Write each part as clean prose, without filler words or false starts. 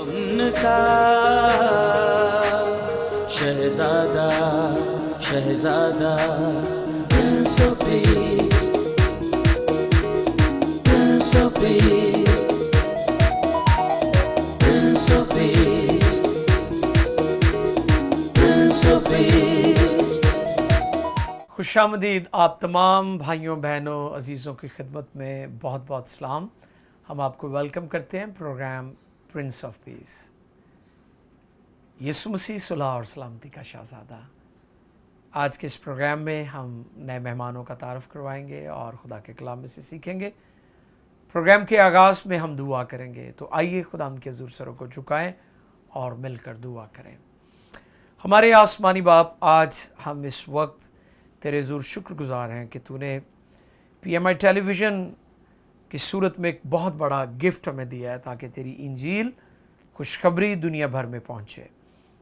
امن کا شہزادہ شہزادہ prince of peace prince of peace prince of peace prince of peace. خوش آمدید آپ تمام بھائیوں بہنوں عزیزوں کی خدمت میں بہت بہت سلام. ہم آپ کو ویلکم کرتے ہیں پروگرام پرنس آف پیس. یسوع مسیح صلح اور سلامتی کا شہزادہ. آج کے اس پروگرام میں ہم نئے مہمانوں کا تعارف کروائیں گے اور خدا کے کلام میں سے سیکھیں گے. پروگرام کے آغاز میں ہم دعا کریں گے، تو آئیے خدا کے حضور سروں کو جھکائیں اور مل کر دعا کریں. ہمارے آسمانی باپ، آج ہم اس وقت تیرے حضور شکر گزار ہیں کہ تو نے پی ایم آئی ٹیلی ویژن کی صورت میں ایک بہت بڑا گفٹ ہمیں دیا ہے تاکہ تیری انجیل خوشخبری دنیا بھر میں پہنچے.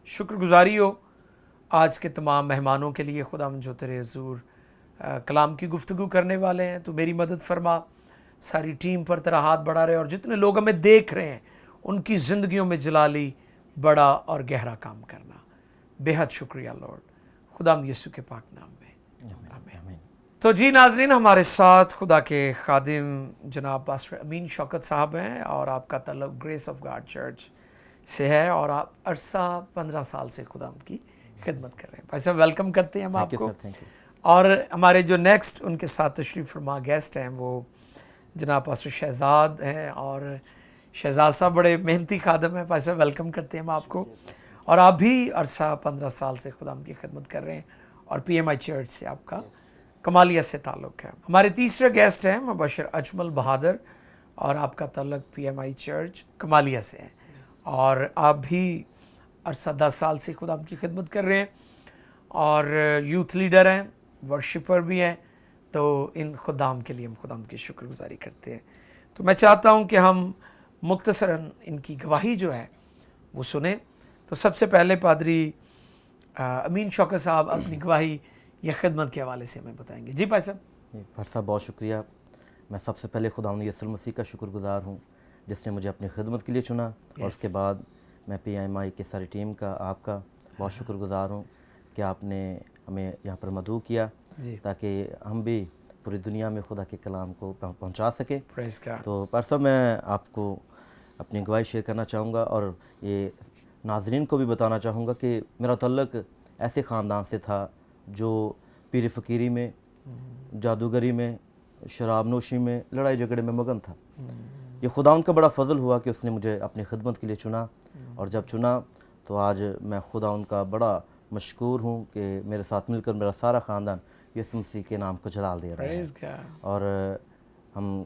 شکر گزاری ہو آج کے تمام مہمانوں کے لیے خدا جو تیرے حضور کلام کی گفتگو کرنے والے ہیں. تو میری مدد فرما، ساری ٹیم پر تیرا ہاتھ بڑھا رہے، اور جتنے لوگ ہمیں دیکھ رہے ہیں ان کی زندگیوں میں جلالی بڑا اور گہرا کام کرنا. بے حد شکریہ لارڈ، خدا یسوع کے پاک نام میں. تو جی ناظرین، ہمارے ساتھ خدا کے خادم جناب پاسٹر امین شوکت صاحب ہیں، اور آپ کا تعلق گریس آف گاڈ چرچ سے ہے، اور آپ عرصہ 15 سال سے خدا کی خدمت کر رہے ہیں. بھائی صاحب ویلکم کرتے ہیں ہم آپ کو. اور ہمارے جو نیکسٹ ان کے ساتھ تشریف فرما گیسٹ ہیں وہ جناب پاسٹر شہزاد ہیں، اور شہزاد صاحب بڑے محنتی خادم ہیں. بھائی صاحب ویلکم کرتے ہیں ہم آپ کو. اور آپ بھی عرصہ 15 سال سے خدا کی خدمت کر رہے ہیں، اور پی ایم آئی چرچ سے آپ کا کمالیہ سے تعلق ہے. ہمارے تیسرے گیسٹ ہیں مبشر اجمل بہادر، اور آپ کا تعلق پی ایم آئی چرچ کمالیہ سے ہے، اور آپ بھی عرصہ 10 سال سے خدا کی خدمت کر رہے ہیں، اور یوتھ لیڈر ہیں، ورشپر بھی ہیں. تو ان خدام کے لیے ہم خدا کی شکر گزاری کرتے ہیں. تو میں چاہتا ہوں کہ ہم مختصراً ان کی گواہی جو ہے وہ سنیں. تو سب سے پہلے پادری امین شوکت صاحب اپنی گواہی یا خدمت کے حوالے سے ہمیں بتائیں گے. جی بھائی صاحب. بھر صاحب بہت شکریہ. میں سب سے پہلے خداوند یسوع مسیح کا شکر گزار ہوں جس نے مجھے اپنی خدمت کے لیے چنا، اور اس کے بعد میں پی ایم آئی کی ساری ٹیم کا، آپ کا بہت شکر گزار ہوں کہ آپ نے ہمیں یہاں پر مدعو کیا تاکہ ہم بھی پوری دنیا میں خدا کے کلام کو پہنچا سکیں. تو بھر صاحب میں آپ کو اپنی گواہی شیئر کرنا چاہوں گا، اور یہ ناظرین کو بھی بتانا چاہوں گا کہ میرا تعلق ایسے خاندان سے تھا جو پیر فقیری میں، جادوگری میں، شراب نوشی میں، لڑائی جھگڑے میں مگن تھا. یہ خدا ان کا بڑا فضل ہوا کہ اس نے مجھے اپنی خدمت کے لیے چنا، اور جب چنا تو آج میں خدا ان کا بڑا مشکور ہوں کہ میرے ساتھ مل کر میرا سارا خاندان یسوع مسیح کے نام کو جلال دے رہا ہے. اور ہم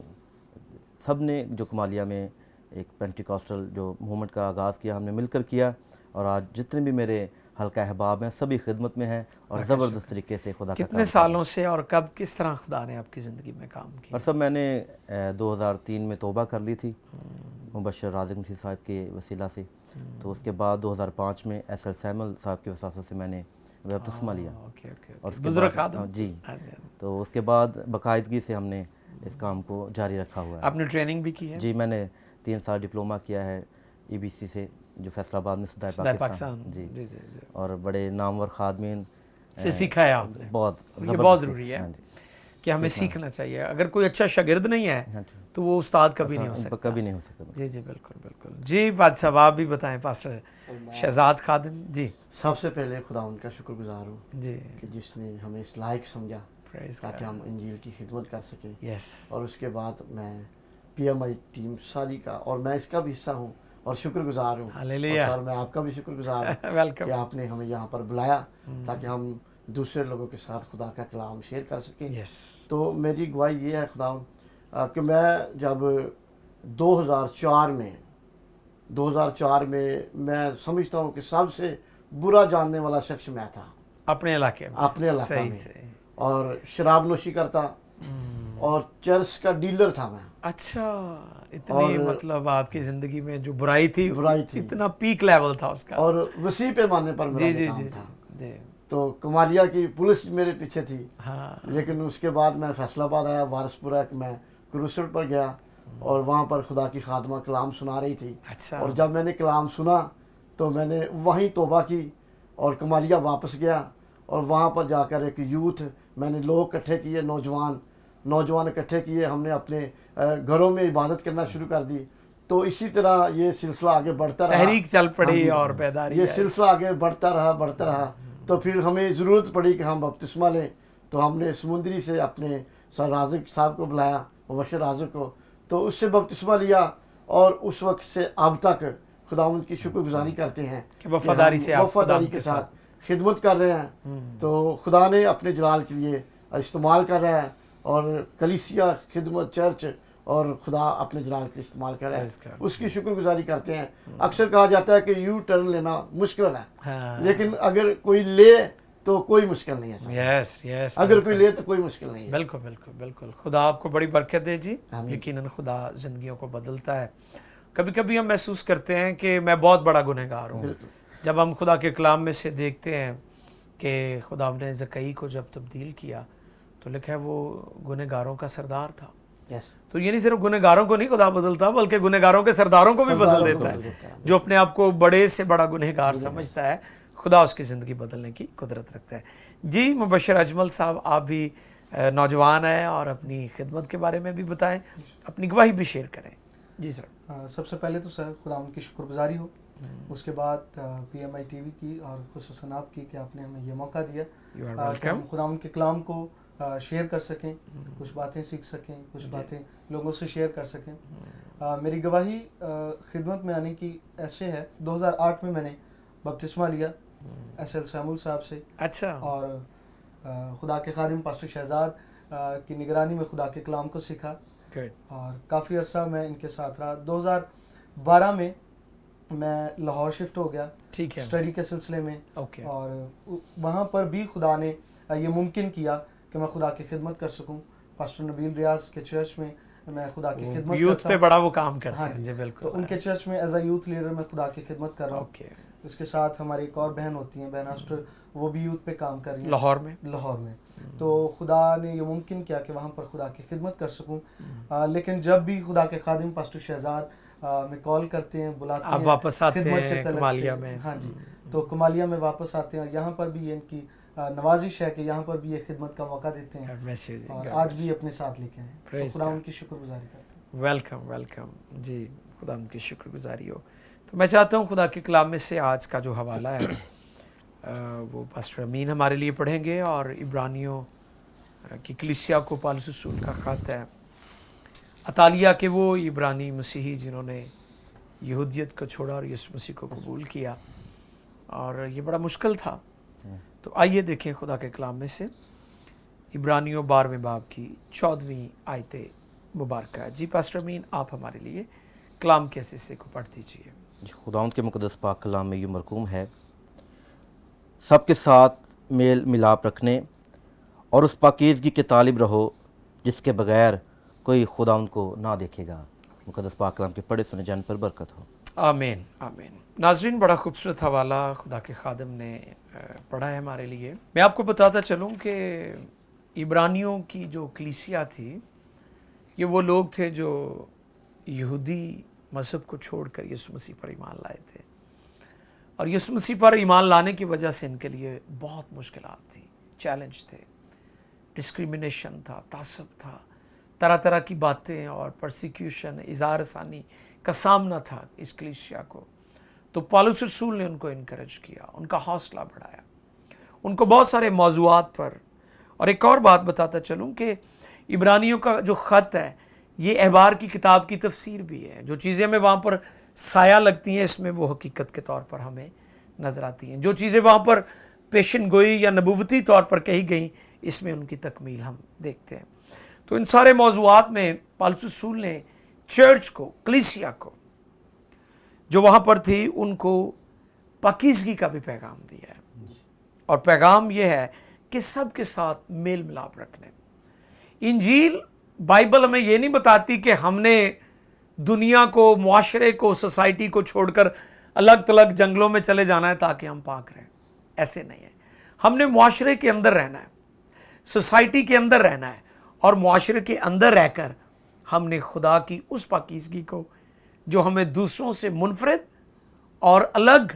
سب نے جو کمالیہ میں ایک پینٹیکاسٹل جو موومنٹ کا آغاز کیا، ہم نے مل کر کیا، اور آج جتنے بھی میرے حلقہ احباب ہیں سبھی خدمت میں ہیں اور زبردست طریقے سے خدا کا کام. کتنے سالوں سے اور کب کس طرح خدا نے آپ کی زندگی میں کام کیا؟ اور سب میں نے 2003 میں توبہ کر لی تھی مبشر رازق مسیح صاحب کے وسیلہ سے. تو اس کے بعد 2005 میں ایس ایل سیمل صاحب کے وساطت سے میں نے بپتسمہ لیا، اور اس کے بعد جی تو اس کے بعد باقاعدگی سے ہم نے اس کام کو جاری رکھا ہوا ہے. آپ نے ٹریننگ بھی کی ہے؟ جی میں نے 3 سال ڈپلومہ کیا ہے ای بی سی سے، جو فیصل آباد میں صدائے پاکستان. جی اور بڑے نامور خادمین سے سیکھا ہے آپ نے. بہت ضروری ہے کہ ہمیں سیکھنا چاہیے. اگر کوئی اچھا شاگرد نہیں ہے تو وہ استاد کبھی نہیں ہو سکتا. کبھی نہیں ہو سکتا. جی جی بالکل بالکل. جی بات صاحب آپ بھی بتائیں پاسٹر شہزاد خادم. جی سب سے پہلے خدا ان کا شکر گزار ہوں جی کہ جس نے ہمیں اس لائق سمجھا تاکہ ہم انجیل کی خدمت کر سکیں. اور اس کے بعد میں پی ایم آئی ٹیم ساری کا، اور میں اس کا بھی حصہ ہوں اور شکر گزار ہوں. اور میں آپ کا بھی شکر گزار ہوں کہ آپ نے ہمیں یہاں پر بلایا تاکہ ہم دوسرے لوگوں کے ساتھ خدا کا کلام شیئر کر سکیں. تو میری گواہی یہ ہے خدا کہ میں جب 2004 میں میں سمجھتا ہوں کہ سب سے برا جاننے والا شخص میں تھا اپنے علاقے میں، اور شراب نوشی کرتا اور چرس کا ڈیلر تھا میں. اچھا، اتنی مطلب آپ کی زندگی میں جو برائی تھی اتنا پیک لیول تھا اس کا، اور وسیع پیمانے پر میرا کام تھا. تو کمالیہ کی پولیس میرے پیچھے تھی. لیکن اس کے بعد میں فیصل آباد آیا، وارث پورہ میں کروسر پر گیا، اور وہاں پر خدا کی خادمہ کلام سنا رہی تھی. اچھا. اور جب میں نے کلام سنا تو میں نے وہیں توبہ کی اور کمالیہ واپس گیا اور وہاں پر جا کر ایک یوتھ میں نے لوگ اکٹھے کیے, نوجوان اکٹھے کیے, ہم نے اپنے گھروں میں عبادت کرنا شروع کر دی. تو اسی طرح یہ سلسلہ آگے بڑھتا رہا, تحریک چل پڑی اور بیداری, یہ سلسلہ آگے بڑھتا رہا. تو پھر ہمیں ضرورت پڑی کہ ہم بپتسمہ لیں. تو ہم نے سمندری سے اپنے سر رازق صاحب کو بلایا, مبشر رازق کو, تو اس سے بپتسمہ لیا اور اس وقت سے اب تک خداوند کی شکر گزاری کرتے ہیں کہ وفاداری کے ساتھ خدمت کر رہے ہیں. تو خدا نے اپنے جلال کے لیے استعمال کر رہا ہے, اور کلیسیا, خدمت, چرچ, اور خدا اپنے جلال کے استعمال کر رہا ہے, اس کی شکر گزاری کرتے ہیں. اکثر کہا جاتا ہے کہ یو ٹرن لینا مشکل ہے, لیکن اگر کوئی لے تو کوئی مشکل نہیں ہے. اگر کوئی لے تو کوئی مشکل نہیں ہے. بالکل بالکل بالکل. خدا آپ کو بڑی برکت دے جی. یقیناً خدا زندگیوں کو بدلتا ہے. کبھی کبھی ہم محسوس کرتے ہیں کہ میں بہت بڑا گنہگار ہوں. جب ہم خدا کے کلام میں سے دیکھتے ہیں کہ خدا نے زکئی کو جب تبدیل کیا تو لکھا ہے وہ گنہگاروں کا سردار تھا. تو یہ نہیں صرف گنہگاروں کو نہیں خدا بدلتا, بلکہ گنہگاروں کے سرداروں کو بھی بدل دیتا ہے. جو اپنے آپ کو بڑے سے بڑا گنہگار سمجھتا ہے, خدا اس کی زندگی بدلنے کی قدرت رکھتا ہے. جی مبشر اجمل صاحب, آپ بھی نوجوان ہیں اور اپنی خدمت کے بارے میں بھی بتائیں, اپنی گواہی بھی شیئر کریں. جی سر. سب سے پہلے تو سر خدا ان کی شکر گزاری ہو, اس کے بعد PMI TV کی اور خصوصاً آپ کی کہ آپ نے ہمیں یہ موقع دیا کہ ہم خدا ان کے کلام کو شیئر کر سکیں, کچھ باتیں سیکھ سکیں, کچھ باتیں لوگوں سے شیئر کر سکیں. میری گواہی خدمت میں آنے کی ایسے ہے, 2008 میں نے بپتسمہ لیا SL سیمول صاحب سے. اچھا. اور خدا کے خادم پاسٹر شہزاد کی نگرانی میں خدا کے کلام کو سیکھا, اور کافی عرصہ میں ان کے ساتھ رہا. 2012 میں میں لاہور شفٹ ہو گیا اسٹڈی کے سلسلے میں, اور وہاں پر بھی خدا نے یہ ممکن کیا کہ میں خدا کی خدمت کر سکوں. پاسٹر نبیل ریاض کے چرچ میں میں خدا کی خدمت یوتھ پہ بڑا وہ کام کرتے ہیں. جی بالکل. تو ان کے چرچ میں ایز اے یوتھ لیڈر میں خدا کی خدمت کر رہا ہوں. اس کے ساتھ ہماری ایک اور بہن ہوتی ہیں, بہن آسٹر, وہ بھی یوتھ پہ کام کر رہی ہیں لاہور میں. تو خدا نے یہ ممکن کیا کہ وہاں پر خدا کی خدمت کر سکوں. لیکن جب بھی خدا کے خادم پاسٹر شہزاد میں کال کرتے ہیں, بلاتے ہیں, واپس آتے ہیں کمالیہ میں. ہاں جی, تو کمالیہ میں واپس آتے ہیں. یہاں پر بھی ان کی نوازش ہے کہ یہاں پر بھی یہ خدمت کا موقع دیتے ہیں, اور آج بھی اپنے ساتھ لے کے آئے. خدا ان کی شکر گزاری کرتے ہیں. ویلکم. جی خدا ان کی شکر گزاری ہو. تو میں چاہتا ہوں خدا کے کلام میں سے آج کا جو حوالہ ہے وہ پاسٹر امین ہمارے لیے پڑھیں گے, اور عبرانیوں کی کلیسیا کو پالس رسول کا خط ہے. عطالیہ کے وہ عبرانی مسیحی جنہوں نے یہودیت کو چھوڑا اور یسوع مسیح کو قبول کیا, اور یہ بڑا مشکل تھا. تو آئیے دیکھیں خدا کے کلام میں سے عبرانیوں 12ویں باب کی 14ویں آیت مبارکہ. جی پاسٹر امین, آپ ہمارے لیے کلام کے حصے کو پڑھ دیجیے. خداوند کے مقدس پاک کلام میں یہ مرقوم ہے, سب کے ساتھ میل ملاپ رکھنے اور اس پاکیزگی کے طالب رہو جس کے بغیر کوئی خداوند کو نہ دیکھے گا. مقدس پاک کلام کے پڑھے سنے جان پر برکت ہو. آمین آمین. ناظرین, بڑا خوبصورت حوالہ خدا کے خادم نے پڑھا ہے ہمارے لیے. میں آپ کو بتاتا چلوں کہ عبرانیوں کی جو کلیسیا تھی, یہ وہ لوگ تھے جو یہودی مذہب کو چھوڑ کر یسوع مسیح پر ایمان لائے تھے, اور یسوع مسیح پر ایمان لانے کی وجہ سے ان کے لیے بہت مشکلات تھیں, چیلنج تھے, ڈسکریمنیشن تھا, تعصب تھا, طرح طرح کی باتیں اور پرسیکیوشن, اظہار ثانی کا سامنا تھا اس کلیسیا کو. تو پالس رسول نے ان کو انکریج کیا, ان کا حوصلہ بڑھایا, ان کو بہت سارے موضوعات پر. اور ایک اور بات بتاتا چلوں کہ عبرانیوں کا جو خط ہے یہ احبار کی کتاب کی تفسیر بھی ہے. جو چیزیں ہمیں وہاں پر سایہ لگتی ہیں, اس میں وہ حقیقت کے طور پر ہمیں نظر آتی ہیں. جو چیزیں وہاں پر پیشن گوئی یا نبوتی طور پر کہی گئیں, اس میں ان کی تکمیل ہم دیکھتے ہیں. تو ان سارے موضوعات میں پالس رسول نے چرچ کو, کلیسیا کو جو وہاں پر تھی, ان کو پاکیزگی کا بھی پیغام دیا ہے. اور پیغام یہ ہے کہ سب کے ساتھ میل ملاپ رکھنے. انجیل بائبل ہمیں یہ نہیں بتاتی کہ ہم نے دنیا کو, معاشرے کو, سوسائٹی کو چھوڑ کر الگ تلگ جنگلوں میں چلے جانا ہے تاکہ ہم پاک رہیں. ایسے نہیں ہے. ہم نے معاشرے کے اندر رہنا ہے, سوسائٹی کے اندر رہنا ہے, اور معاشرے کے اندر رہ کر ہم نے خدا کی اس پاکیزگی کو جو ہمیں دوسروں سے منفرد اور الگ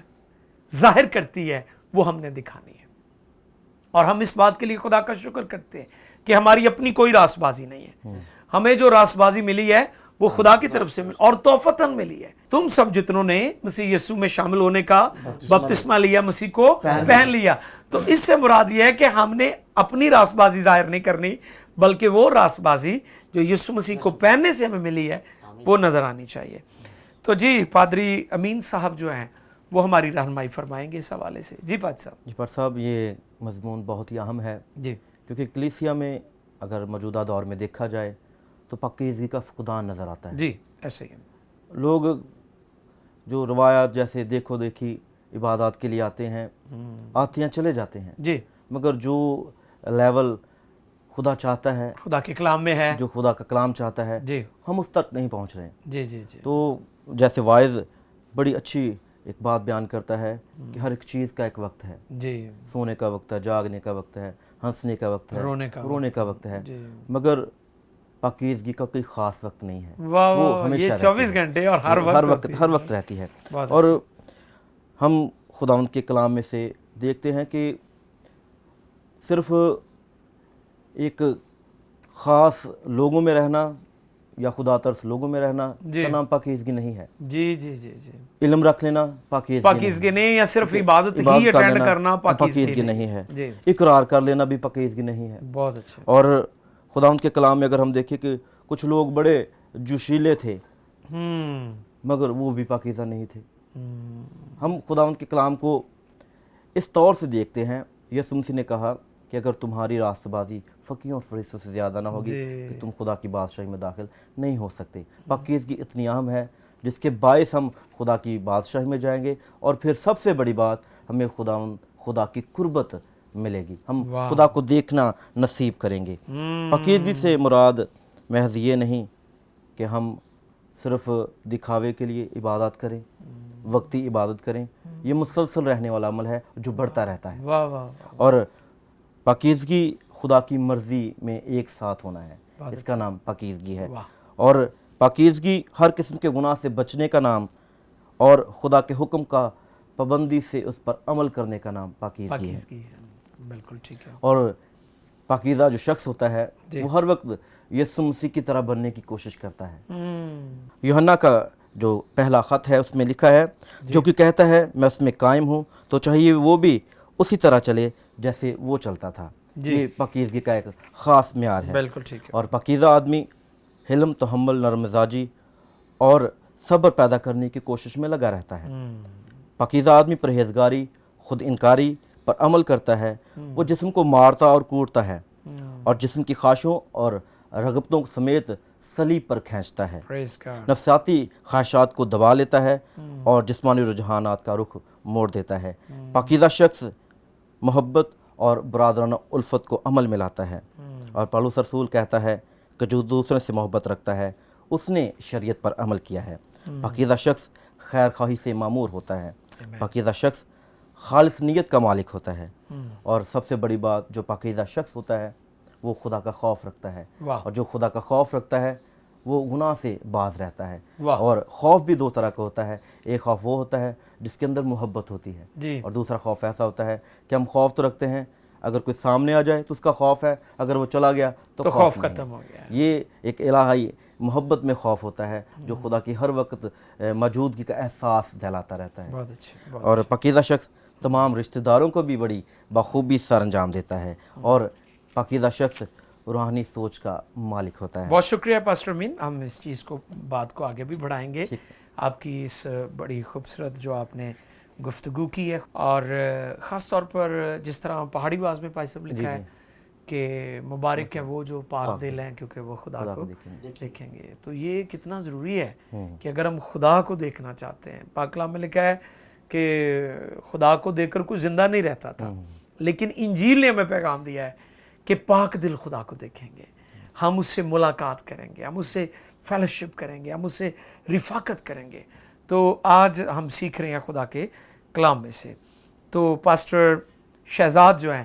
ظاہر کرتی ہے وہ ہم نے دکھانی ہے. اور ہم اس بات کے لیے خدا کا شکر کرتے ہیں کہ ہماری اپنی کوئی راست بازی نہیں ہے. ہمیں جو راست بازی ملی ہے وہ خدا کی طرف سے اور توفتاً ملی ہے. تم سب جتنوں نے مسیح یسوع میں شامل ہونے کا بپتسمہ لیا، مسیح کو پہن لیا. تو اس سے مراد یہ ہے کہ ہم نے اپنی راست بازی ظاہر نہیں کرنی، بلکہ وہ راست بازی جو یسوع مسیح کو پہننے سے ہمیں ملی ہے وہ نظر آنی چاہیے. تو جی پادری امین صاحب جو ہیں وہ ہماری رہنمائی فرمائیں گے اس حوالے سے. جی پادری صاحب. جی پادری صاحب، یہ مضمون بہت ہی اہم ہے جی، کیونکہ کلیسیا میں اگر موجودہ دور میں دیکھا جائے تو پاکیزگی کا فقدان نظر آتا ہے. جی ایسے ہی لوگ جو روایات جیسے دیکھو دیکھی عبادات کے لیے آتے ہیں چلے جاتے ہیں، جی، مگر جو لیول خدا چاہتا ہے، خدا کے کلام میں ہے، جو خدا کا کلام چاہتا ہے، جی، ہم اس تک نہیں پہنچ رہے ہیں. جی جی جی. تو جیسے وائز بڑی اچھی ایک بات بیان کرتا ہے کہ ہر ایک چیز کا ایک وقت ہے. جی، سونے کا وقت ہے، جاگنے کا وقت ہے، ہنسنے کا وقت ہے، رونے کا وقت ہے. جی. مگر پاکیزگی کا کوئی خاص وقت نہیں ہے. واہ وہ واہ، ہمیشہ یہ 24 گھنٹے اور ہر وقت رہتی ہے. اور ہم خداوند کے کلام میں سے دیکھتے ہیں کہ صرف ایک خاص لوگوں میں رہنا یا خدا ترس لوگوں میں رہنا کا نام پاکیزگی نہیں ہے. جی جی جی جی. علم رکھ لینا پاکیزگی نہیں، یا صرف عبادت ہی اٹینڈ کرنا پاکیزگی نہیں ہے. جی. اقرار کر لینا بھی پاکیزگی نہیں ہے. بہت اچھا. اور خداوند کے کلام میں اگر ہم دیکھیں کہ کچھ لوگ بڑے جوشیلے تھے مگر وہ بھی پاکیزہ نہیں تھے. ہم خداوند کے کلام کو اس طور سے دیکھتے ہیں، یسوع مسیح نے کہا کہ اگر تمہاری راست بازی فقیوں اور فریستوں سے زیادہ نہ ہوگی کہ تم خدا کی بادشاہی میں داخل نہیں ہو سکتے. پاکیزگی اتنی اہم ہے جس کے باعث ہم خدا کی بادشاہی میں جائیں گے، اور پھر سب سے بڑی بات ہمیں خدا کی قربت ملے گی، ہم خدا کو دیکھنا نصیب کریں گے. پاکیزگی سے مراد محض یہ نہیں کہ ہم صرف دکھاوے کے لیے عبادت کریں، وقتی عبادت کریں. یہ مسلسل رہنے والا عمل ہے جو بڑھتا رہتا ہے. اور پاکیزگی خدا کی مرضی میں ایک ساتھ ہونا ہے، اس کا نام پاکیزگی ہے. اور پاکیزگی ہر قسم کے گناہ سے بچنے کا نام اور خدا کے حکم کا پابندی سے اس پر عمل کرنے کا نام پاکیزگی ہے. بالکل ٹھیک ہے. اور پاکیزہ جو شخص ہوتا ہے وہ ہر وقت یسوع مسیح کی طرح بننے کی کوشش کرتا ہے. یوحنا کا جو پہلا خط ہے اس میں لکھا ہے جو کہ کہتا ہے میں اس میں قائم ہوں تو چاہیے وہ بھی اسی طرح چلے جیسے وہ چلتا تھا. یہ پاکیزگی کا ایک خاص معیار ہے. بالکل ٹھیک ہے. اور پاکیزہ آدمی حلم، تحمل، نرم مزاجی اور صبر پیدا کرنے کی کوشش میں لگا رہتا ہے. پاکیزہ آدمی پرہیزگاری، خود انکاری پر عمل کرتا ہے. وہ جسم کو مارتا اور کوڑتا ہے اور جسم کی خواہشوں اور رغبتوں سمیت صلیب پر کھینچتا ہے. نفسیاتی خواہشات کو دبا لیتا ہے اور جسمانی رجحانات کا رخ موڑ دیتا ہے. پاکیزہ شخص محبت اور برادرانہ الفت کو عمل میں لاتا ہے. اور پالوس رسول کہتا ہے کہ جو دوسرے سے محبت رکھتا ہے اس نے شریعت پر عمل کیا ہے. پاکیزہ شخص خیر خواہی سے معمور ہوتا ہے. پاکیزہ شخص خالص نیت کا مالک ہوتا ہے. اور سب سے بڑی بات، جو پاکیزہ شخص ہوتا ہے وہ خدا کا خوف رکھتا ہے. اور جو خدا کا خوف رکھتا ہے وہ گناہ سے باز رہتا ہے. اور خوف بھی دو طرح کا ہوتا ہے. ایک خوف وہ ہوتا ہے جس کے اندر محبت ہوتی ہے، اور دوسرا خوف ایسا ہوتا ہے کہ ہم خوف تو رکھتے ہیں، اگر کوئی سامنے آ جائے تو اس کا خوف ہے، اگر وہ چلا گیا تو خوف ختم ہو گیا. یہ ایک الہی محبت میں خوف ہوتا ہے جو خدا کی ہر وقت موجودگی کا احساس دلاتا رہتا ہے. اور پاکیزہ شخص تمام رشتہ داروں کو بھی بڑی بخوبی سر انجام دیتا ہے، اور پاکیزہ شخص روحانی سوچ کا مالک ہوتا ہے. بہت شکریہ پاسٹر امین. ہم اس چیز کو بات کو آگے بھی بڑھائیں گے. آپ کی اس بڑی خوبصورت جو آپ نے گفتگو کی ہے، اور خاص طور پر جس طرح پہاڑی باز میں پائی صاحب لکھا ہے کہ مبارک ہیں وہ جو پاک دل ہیں کیونکہ وہ خدا کو دیکھیں گے. تو یہ کتنا ضروری ہے کہ اگر ہم خدا کو دیکھنا چاہتے ہیں، پاک کلام میں لکھا ہے کہ خدا کو دیکھ کر کوئی زندہ نہیں رہتا تھا، لیکن انجیل نے ہمیں پیغام دیا ہے کہ پاک دل خدا کو دیکھیں گے، ہم اس سے ملاقات کریں گے، ہم اس سے فیلوشپ کریں گے، ہم اس سے رفاقت کریں گے. تو آج ہم سیکھ رہے ہیں خدا کے کلام میں سے. تو پاسٹر شہزاد جو ہیں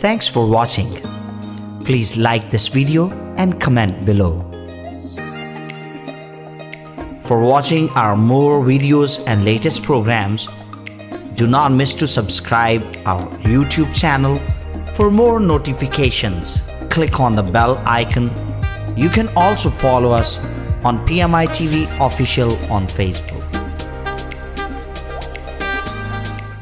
Thanks for watching. Please like this video and comment below. For watching our more videos and latest programs, do not miss to subscribe our YouTube channel. For more notifications, click on the bell icon. You can also follow us on PMI TV Official on Facebook.